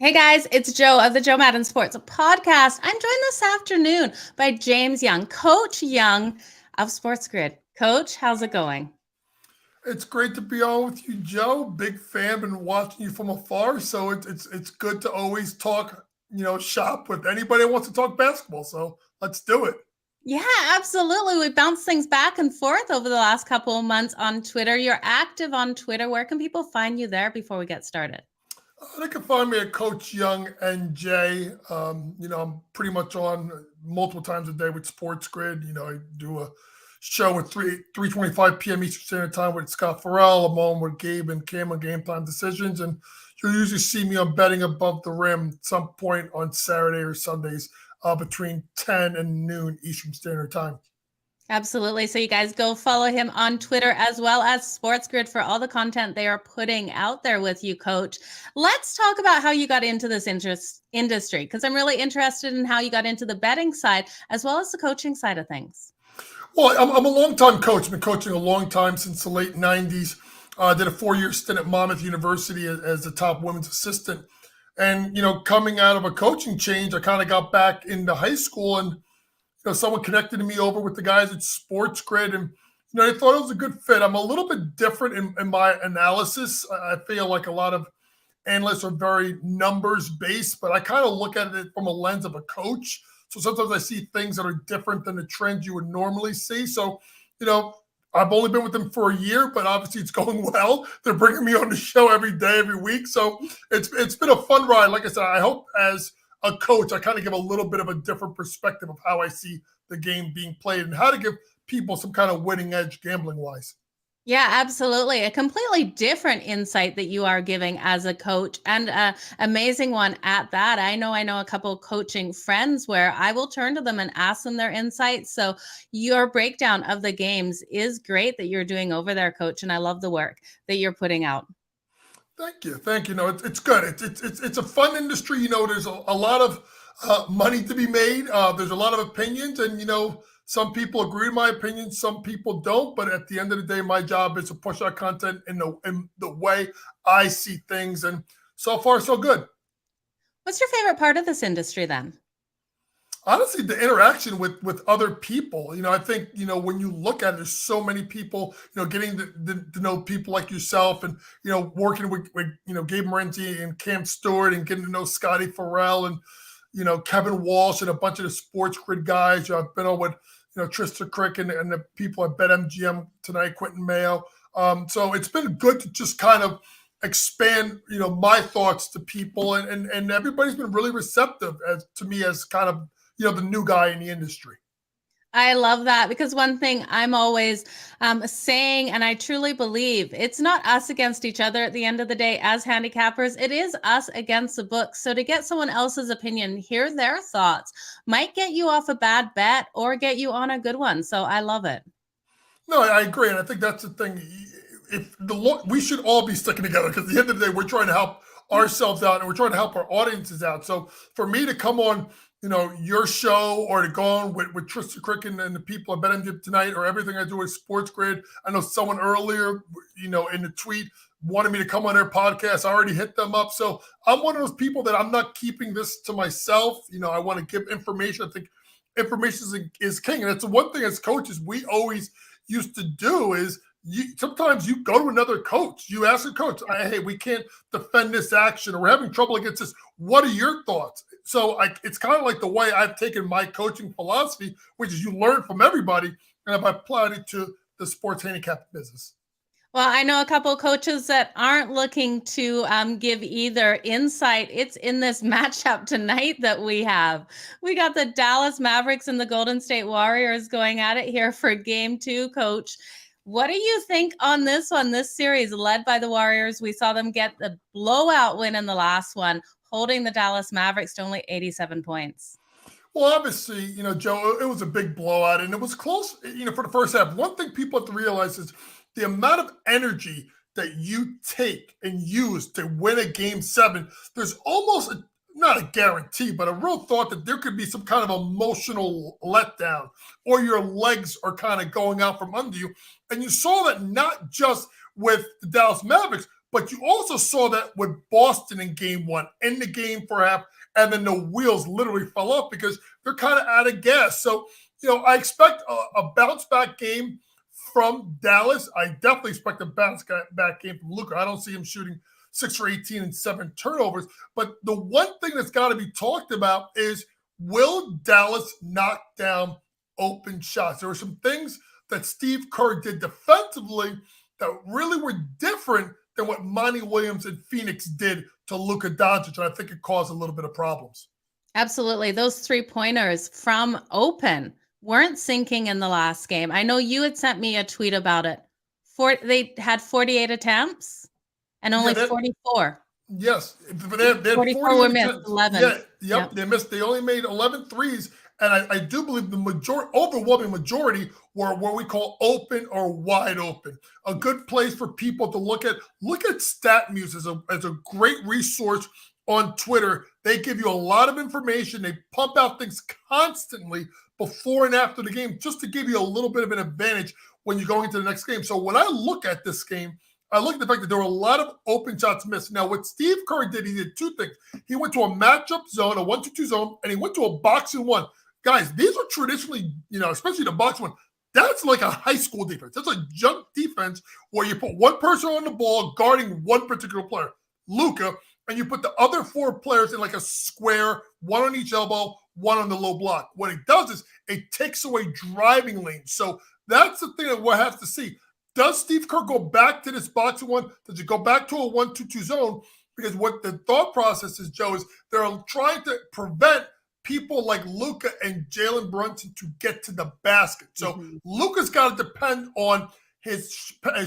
Hey guys, it's Joe of the Joe Madden Sports Podcast. I'm joined this afternoon by James Young, Coach Young of Sports Grid. Coach, how's it going? It's great to be on with you, Joe. Big fan, been watching you from afar, so it's good to always talk, shop with anybody that wants to talk basketball. So let's do it. Yeah, absolutely. We bounced things back and forth over the last couple of months on Twitter. You're active on Twitter. Where can people find you there before we get started? They can find me at Coach Young NJ. I'm pretty much on multiple times a day with Sports Grid. I do a show at 3:25 p.m. Eastern Standard Time with Scott Farrell. I'm on with Gabe and Cam on Game Time Decisions, and you'll usually see me on Betting Above the Rim at some point on Saturday or Sundays between 10 and noon Eastern Standard Time. Absolutely. So you guys go follow him on Twitter as well as Sports Grid for all the content they are putting out there with you, Coach. Let's talk about how you got into this industry, because I'm really interested in how you got into the betting side as well as the coaching side of things. Well, I'm a long-time coach. I've been coaching a long time since the late 90s. I did a 4-year stint at Monmouth University as the top women's assistant. And, coming out of a coaching change, I kind of got back into high school and someone connected me over with the guys at Sports Grid, and they thought it was a good fit. I'm a little bit different in my analysis. I feel like a lot of analysts are very numbers based, but I kind of look at it from a lens of a coach. So sometimes I see things that are different than the trends you would normally see. So, I've only been with them for a year, but obviously it's going well. They're bringing me on the show every day, every week. So it's been a fun ride. Like I said, I hope as a coach, I kind of give a little bit of a different perspective of how I see the game being played and how to give people some kind of winning edge gambling wise. Yeah, absolutely. A completely different insight that you are giving as a coach, and an amazing one at that. I know a couple coaching friends where I will turn to them and ask them their insights. So your breakdown of the games is great that you're doing over there, Coach, and I love the work that you're putting out. Thank you. It's good. It's a fun industry. There's a lot of money to be made. There's a lot of opinions, and some people agree with my opinion, some people don't. But at the end of the day, my job is to push out content in the way I see things, and so far so good. What's your favorite part of this industry then? Honestly, the interaction with other people. I think when you look at it, there's so many people. Getting to know people like yourself, and working with Gabe Morenzi and Cam Stewart, and getting to know Scotty Farrell and Kevin Walsh and a bunch of the Sports Grid guys. I've been on with Trista Crick and the people at BetMGM tonight, Quentin Mayo. So it's been good to just kind of expand my thoughts to people, and everybody's been really receptive to me as kind of the new guy in the industry. I love that, because one thing I'm always saying, and I truly believe, it's not us against each other at the end of the day as handicappers. It is us against the book. So to get someone else's opinion, hear their thoughts, might get you off a bad bet or get you on a good one. So I love it. No, I agree, and I think that's the thing. We should all be sticking together, because at the end of the day, we're trying to help ourselves out and we're trying to help our audiences out. So for me to come on your show, or to go on with Trista Crick and the people at BetMGM tonight, or everything I do with Sports Grid. I know someone earlier, in the tweet, wanted me to come on their podcast. I already hit them up. So I'm one of those people that I'm not keeping this to myself. I want to give information. I think information is king. And it's the one thing as coaches we always used to do is, sometimes you go to another coach. You ask a coach, hey, we can't defend this action, or we're having trouble against this. What are your thoughts? So it's kind of like the way I've taken my coaching philosophy, which is you learn from everybody, and I've applied it to the sports handicap business. Well, I know a couple of coaches that aren't looking to give either insight. It's in this matchup tonight that we have. We got the Dallas Mavericks and the Golden State Warriors going at it here for game 2, Coach. What do you think on this one, this series led by the Warriors? We saw them get the blowout win in the last one, holding the Dallas Mavericks to only 87 points. Well, obviously, Joe, it was a big blowout, and it was close, for the first half. One thing people have to realize is the amount of energy that you take and use to win a game 7. There's almost not a guarantee, but a real thought that there could be some kind of emotional letdown, or your legs are kind of going out from under you. And you saw that not just with the Dallas Mavericks, But you also saw that with Boston in game one, in the game for half, and then the wheels literally fell off because they're kind of out of gas. So, I expect a bounce back game from Dallas. I definitely expect a bounce back game from Luka. I don't see him shooting 6 for 18 and 7 turnovers. But the one thing that's got to be talked about is, will Dallas knock down open shots? There were some things that Steve Kerr did defensively that really were different than what Monty Williams and Phoenix did to Luka Doncic, and I think it caused a little bit of problems. Absolutely. Those 3-pointers from open weren't sinking in the last game. I know you had sent me a tweet about it. They had 48 attempts and only 44. Yes, but they had 44 were missed, 11. Yeah, yep, they missed. They only made 11 threes, and I do believe the overwhelming majority were what we call open or wide open. A good place for people to look at. Look at StatMuse as a great resource on Twitter. They give you a lot of information. They pump out things constantly before and after the game just to give you a little bit of an advantage when you're going into the next game. So when I look at this game, I look at the fact that there were a lot of open shots missed. Now, what Steve Kerr did, he did two things. He went to a matchup zone, a 1-2-2 zone, and he went to a box and one. Guys, these are traditionally, especially the box one, that's like a high school defense. That's a junk defense where you put one person on the ball guarding one particular player, Luka, and you put the other 4 players in like a square, one on each elbow, one on the low block. What it does is it takes away driving lanes. So that's the thing that we'll have to see. Does Steve Kerr go back to this box and one? Does he go back to a 1-2-2 zone? Because what the thought process is, Joe, is they're trying to prevent people like Luka and Jalen Brunson to get to the basket. So Luka's got to depend on his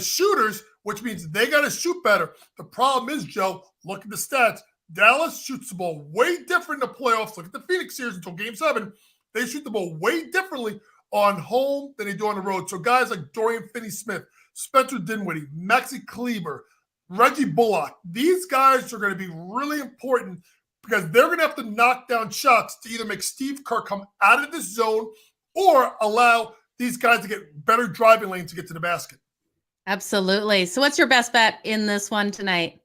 shooters, which means they got to shoot better. The problem is, Joe, look at the stats. Dallas shoots the ball way different in the playoffs. Look at the Phoenix series until Game 7. They shoot the ball way differently on home than they do on the road. So guys like Dorian Finney-Smith, Spencer Dinwiddie, Maxi Kleber, Reggie Bullock, these guys are going to be really important because they're going to have to knock down shots to either make Steve Kerr come out of this zone or allow these guys to get better driving lanes to get to the basket. Absolutely. So what's your best bet in this one tonight?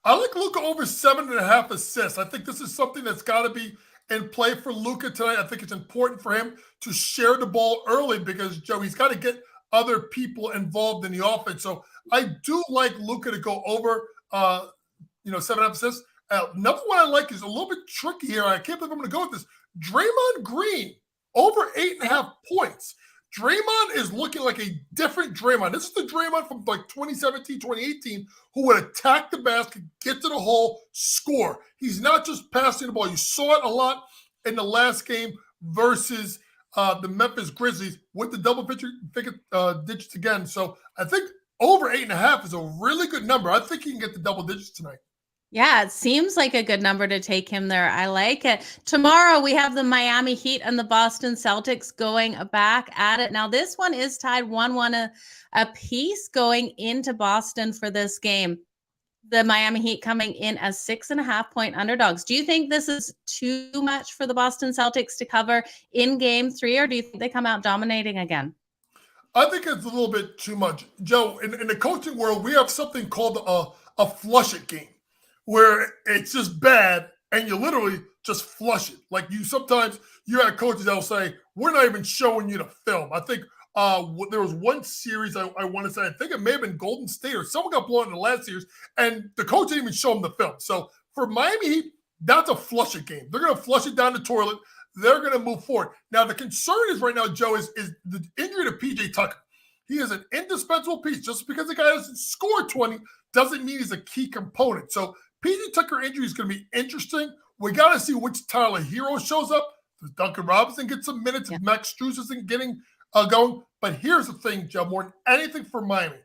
I like Luka over 7.5 assists. I think this is something that's got to be in play for Luka tonight. I think it's important for him to share the ball early because, Joe, he's got to get other people involved in the offense. So I do like Luka to go over, 7.5 assists. Another one I like is a little bit tricky here. I can't believe I'm going to go with this. Draymond Green over 8.5 points. Draymond is looking like a different Draymond. This is the Draymond from like 2017, 2018, who would attack the basket, get to the hole, score. He's not just passing the ball. You saw it a lot in the last game versus the Memphis Grizzlies with the double digits again. So I think over 8.5 is a really good number. I think he can get the double digits tonight. Yeah, it seems like a good number to take him there. I like it. Tomorrow we have the Miami Heat and the Boston Celtics going back at it. Now this one is tied 1-1 a piece going into Boston for this game. The Miami Heat coming in as 6.5-point underdogs. Do you think this is too much for the Boston Celtics to cover in Game 3, or do you think they come out dominating again? I think it's a little bit too much. Joe, in the coaching world, we have something called a flush it game, where it's just bad and you literally just flush it. Like sometimes you have coaches that will say, we're not even showing you the film. I think there was one series I want to say, I think it may have been Golden State or someone got blown in the last series and the coach didn't even show them the film. So for Miami Heat, that's a flush it game. They're going to flush it down the toilet. They're going to move forward. Now, the concern is right now, Joe, is the injury to PJ Tucker. He is an indispensable piece. Just because the guy doesn't score 20 doesn't mean he's a key component. So PJ Tucker injury is going to be interesting. We got to see which Tyler Hero shows up. Does Duncan Robinson get some minutes if Max Strus isn't getting going? But here's the thing, Joe, more than anything for Miami.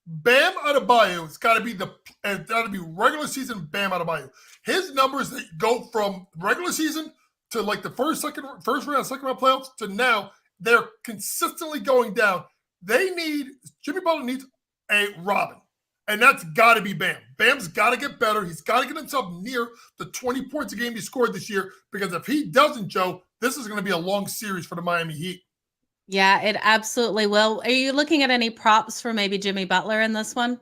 Bam Adebayo has got to be regular season Bam Adebayo. His numbers that go from regular season to like the first round, second round playoffs to now, they're consistently going down. Jimmy Butler needs a Robin. And that's got to be Bam. Bam's got to get better. He's got to get himself near the 20 points a game he scored this year, because if he doesn't, Joe, this is going to be a long series for the Miami Heat. Yeah, it absolutely will. Are you looking at any props for maybe Jimmy Butler in this one?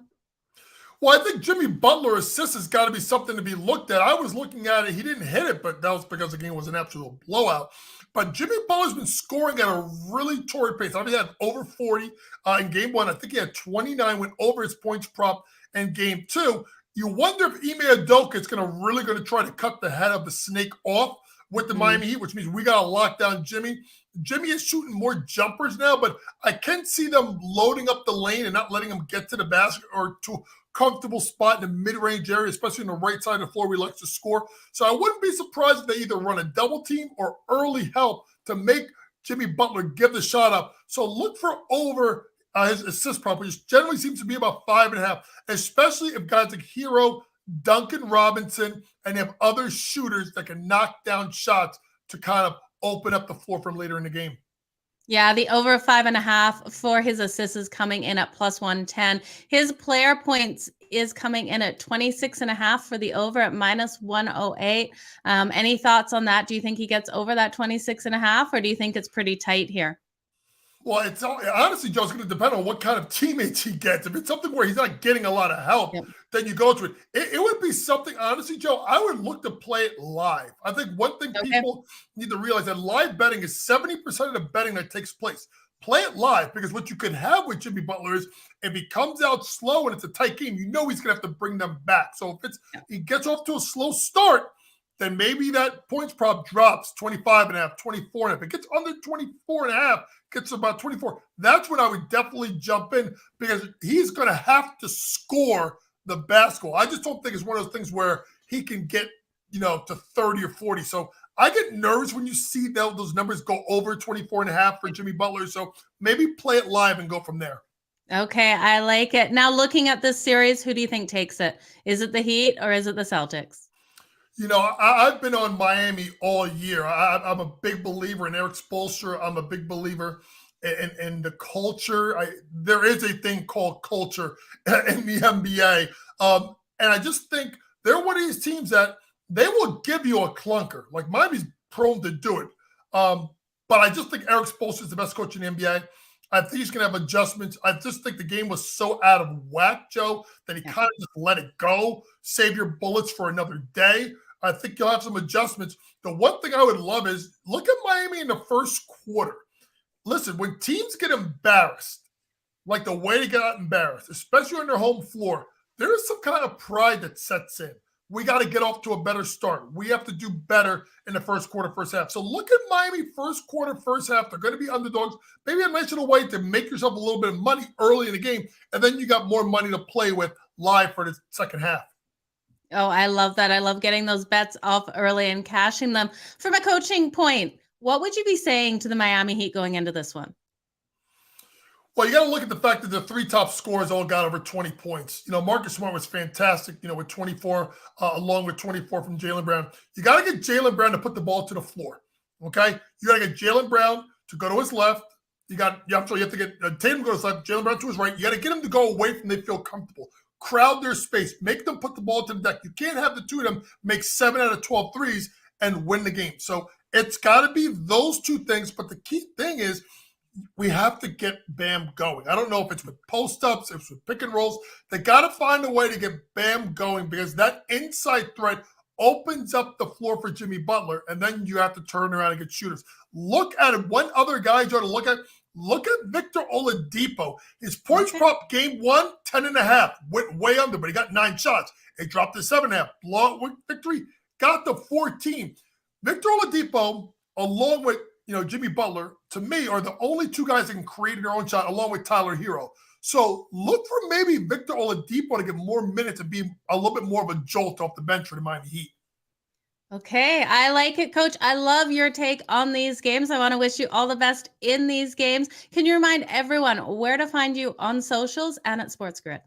Well, I think Jimmy Butler assist has got to be something to be looked at. I was looking at it. He didn't hit it, but that was because the game was an absolute blowout. But Jimmy Butler's been scoring at a really torrid pace. I mean, he had over 40 in game one. I think he had 29, went over his points prop in game two. You wonder if Ime Udoka is going to try to cut the head of the snake off with the Miami Heat, which means we got to lock down Jimmy. Jimmy is shooting more jumpers now, but I can see them loading up the lane and not letting him get to the basket or to a comfortable spot in the mid-range area, especially on the right side of the floor where he likes to score. So I wouldn't be surprised if they either run a double team or early help to make Jimmy Butler give the shot up. So look for over his assist prop, which generally seems to be about 5.5, especially if guys like Hero, Duncan Robinson, and have other shooters that can knock down shots to kind of open up the floor from later in the game. Yeah, the over 5.5 for his assists is coming in at plus 110. His player points is coming in at 26.5 for the over at minus 108. Any thoughts on that? Do you think he gets over that 26.5, or do you think it's pretty tight here? Well, it's honestly, Joe, it's going to depend on what kind of teammates he gets. If it's something where he's not getting a lot of help, then you go to it. It would be something, honestly, Joe, I would look to play it live. I think one thing people need to realize that live betting is 70% of the betting that takes place. Play it live, because what you could have with Jimmy Butler is if he comes out slow and it's a tight game, you know he's going to have to bring them back. So if he gets off to a slow start, then maybe that points prop drops 25.5, 24.5. If it gets under 24.5, gets about 24, that's when I would definitely jump in, because he's going to have to score the basketball. I just don't think it's one of those things where he can get, to 30 or 40. So I get nervous when you see those numbers go over 24.5 for Jimmy Butler. So maybe play it live and go from there. Okay, I like it. Now, looking at this series, who do you think takes it? Is it the Heat or is it the Celtics? I've been on Miami all year. I'm a big believer in Eric Spoelstra. I'm a big believer in the culture. There is a thing called culture in the NBA. And I just think they're one of these teams that they will give you a clunker. Like, Miami's prone to do it. But I just think Eric Spoelstra is the best coach in the NBA. I think he's going to have adjustments. I just think the game was so out of whack, Joe, that he kind of just let it go. Save your bullets for another day. I think you'll have some adjustments. The one thing I would love is look at Miami in the first quarter. Listen, when teams get embarrassed, like the way they got embarrassed, especially on their home floor, there is some kind of pride that sets in. We got to get off to a better start. We have to do better in the first quarter, first half. So look at Miami first quarter, first half. They're going to be underdogs. Maybe a nice little way to make yourself a little bit of money early in the game, and then you got more money to play with live for the second half. Oh, I love that. I love getting those bets off early and cashing them. From a coaching point, what would you be saying to the Miami Heat going into this one? Well, you got to look at the fact that the three top scorers all got over 20 points. Marcus Smart was fantastic, with 24, along with 24 from Jaylen Brown. You got to get Jaylen Brown to put the ball to the floor, okay? You got to get Jaylen Brown to go to his left. You have to get Tatum to go to his left, Jaylen Brown to his right. You got to get him to go away from they feel comfortable. Crowd their space. Make them put the ball to the deck. You can't have the two of them make 7 out of 12 threes and win the game. So it's got to be those two things. But the key thing is, we have to get Bam going. I don't know if it's with post-ups, if it's with pick and rolls. They got to find a way to get Bam going, because that inside threat opens up the floor for Jimmy Butler, and then you have to turn around and get shooters. Look at it. One other guy, Joe, to look at Victor Oladipo. His points prop game 1, 10.5. Went way under, but he got 9 shots. It dropped to 7.5. Blowout victory, got to 14. Victor Oladipo, along with Jimmy Butler, to me, are the only two guys that can create their own shot, along with Tyler Hero. So look for maybe Victor Oladipo to get more minutes and be a little bit more of a jolt off the bench for the Miami Heat. Okay, I like it, Coach. I love your take on these games. I want to wish you all the best in these games. Can you remind everyone where to find you on socials and at Sports Grid?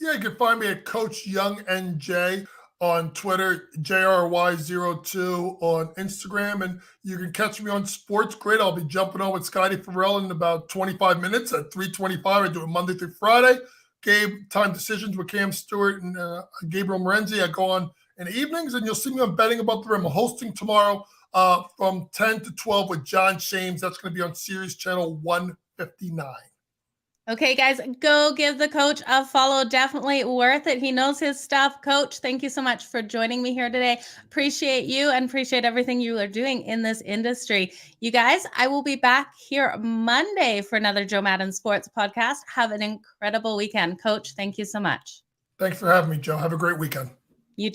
Yeah, you can find me at Coach Young NJ on Twitter, JRY02 on Instagram, and you can catch me on Sports Grid. I'll be jumping on with Scotty Farrell in about 25 minutes at 3:25. I do it Monday through Friday. Game time decisions with Cam Stewart and Gabriel Morenzi. I go on in the evenings, and you'll see me on Betting Above the Rim. I'm hosting tomorrow from 10 to 12 with John Shames. That's going to be on Series Channel 159. Okay, guys, go give the coach a follow. Definitely worth it. He knows his stuff. Coach, thank you so much for joining me here today. Appreciate you and appreciate everything you are doing in this industry. You guys, I will be back here Monday for another Joe Madden Sports podcast. Have an incredible weekend. Coach, thank you so much. Thanks for having me, Joe. Have a great weekend.